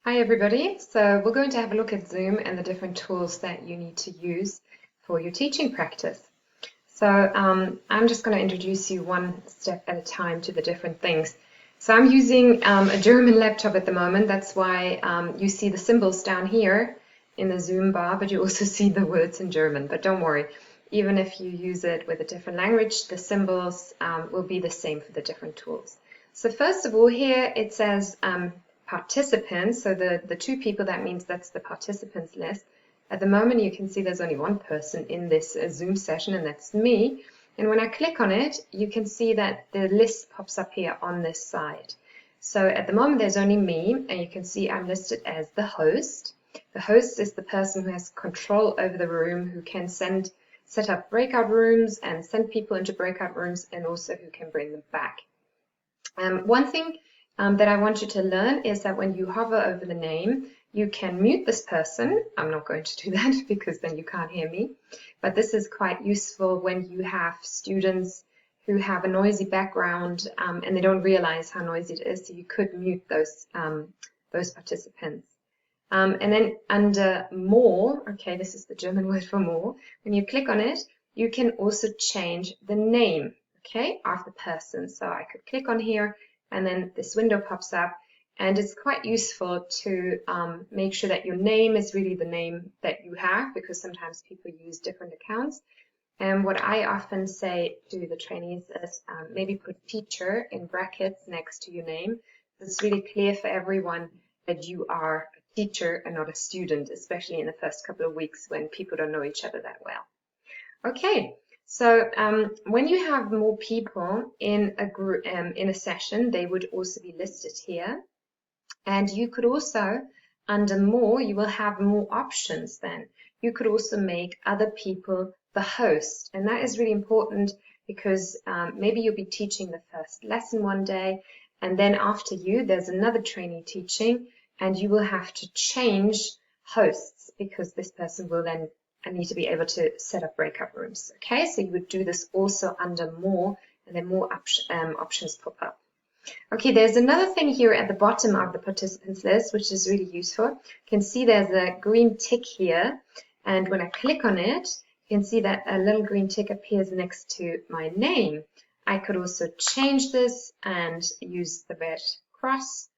Hi everybody. So we're going to have a look at Zoom and the different tools that you need to use for your teaching practice. So I'm just going to introduce you one step at a time to the different things. So I'm using a German laptop at the moment. That's why you see the symbols down here in the Zoom bar, but you also see the words in German. But don't worry, even if you use it with a different language, the symbols will be the same for the different tools. So first of all, here it says participants. So the two people, that means that's the participants list. At the moment, you can see there's only one person in this Zoom session, and that's me. And when I click on it, you can see that the list pops up here on this side. So at the moment, there's only me, and you can see I'm listed as the host. The host is the person who has control over the room, who can set up breakout rooms and send people into breakout rooms, and also who can bring them back. One thing that I want you to learn is that when you hover over the name, you can mute this person. I'm not going to do that because then you can't hear me. But this is quite useful when you have students who have a noisy background and they don't realize how noisy it is. So you could mute those participants. And then under more, okay, this is the German word for more. When you click on it, you can also change the name, okay, of the person. So I could click on here and then this window pops up, and it's quite useful to make sure that your name is really the name that you have, because sometimes people use different accounts. And what I often say to the trainees is maybe put teacher in brackets next to your name. It's really clear for everyone that you are a teacher and not a student, especially in the first couple of weeks when people don't know each other that well. Okay, so when you have more people in a group, in a session, they would also be listed here. And you could also, under more, you will have more options then. You could also make other people the host. And that is really important because maybe you'll be teaching the first lesson one day, and then after you, there's another trainee teaching, and you will have to change hosts because this person will then need to be able to set up breakout rooms. Okay, so you would do this also under more, and then more options pop up. Okay, there's another thing here at the bottom of the participants list, which is really useful. You can see there's a green tick here, and when I click on it, you can see that a little green tick appears next to my name. I could also change this and use the red cross.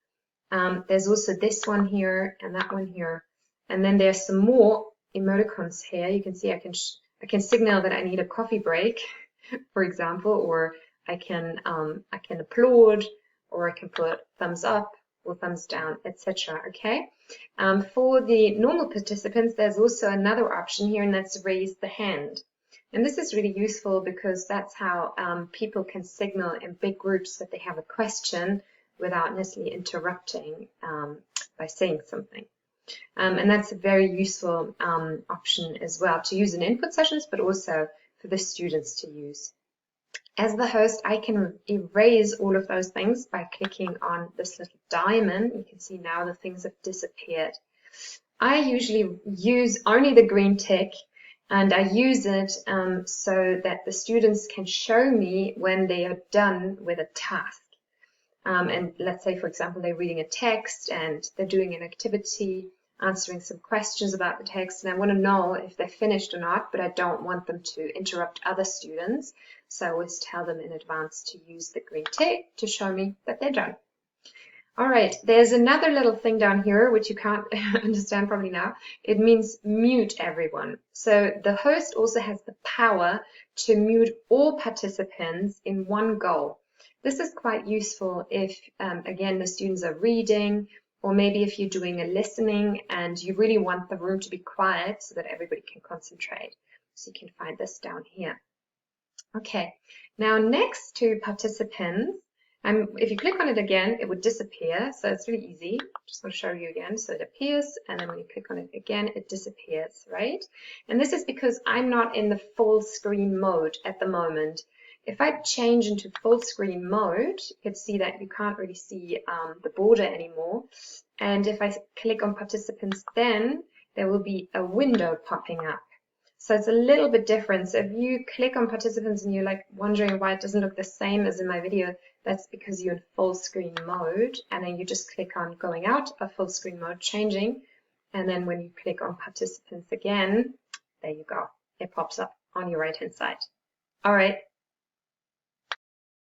There's also this one here and that one here, and then there's some more emoticons here. You can see I can signal that I need a coffee break, for example, or I can applaud, or I can put thumbs up or thumbs down, etc. Okay. For the normal participants, there's also another option here, and that's raise the hand. And this is really useful because that's how people can signal in big groups that they have a question without necessarily interrupting by saying something. And that's a very useful option as well to use in input sessions, but also for the students to use. As the host, I can erase all of those things by clicking on this little diamond. You can see now the things have disappeared. I usually use only the green tick, and I use it so that the students can show me when they are done with a task. And let's say, for example, they're reading a text and they're doing an activity, answering some questions about the text, and I want to know if they're finished or not, but I don't want them to interrupt other students. So I always tell them in advance to use the green tick to show me that they're done. All right, there's another little thing down here which you can't understand probably now. It means mute everyone. So the host also has the power to mute all participants in one go. This is quite useful if, again, the students are reading, or maybe if you're doing a listening and you really want the room to be quiet so that everybody can concentrate. So you can find this down here. Okay, now next to participants, if you click on it again, it would disappear. So it's really easy. Just want to show you again. So it appears, and then when you click on it again, it disappears, right? And this is because I'm not in the full screen mode at the moment. If I change into full screen mode, you can see that you can't really see the border anymore. And if I click on participants, then there will be a window popping up. So it's a little bit different. So if you click on participants and you're like wondering why it doesn't look the same as in my video, That's because you're in full screen mode, and then you just click on going out of full screen mode, changing, and then when you click on participants again, there you go. It pops up on your right hand side. All right,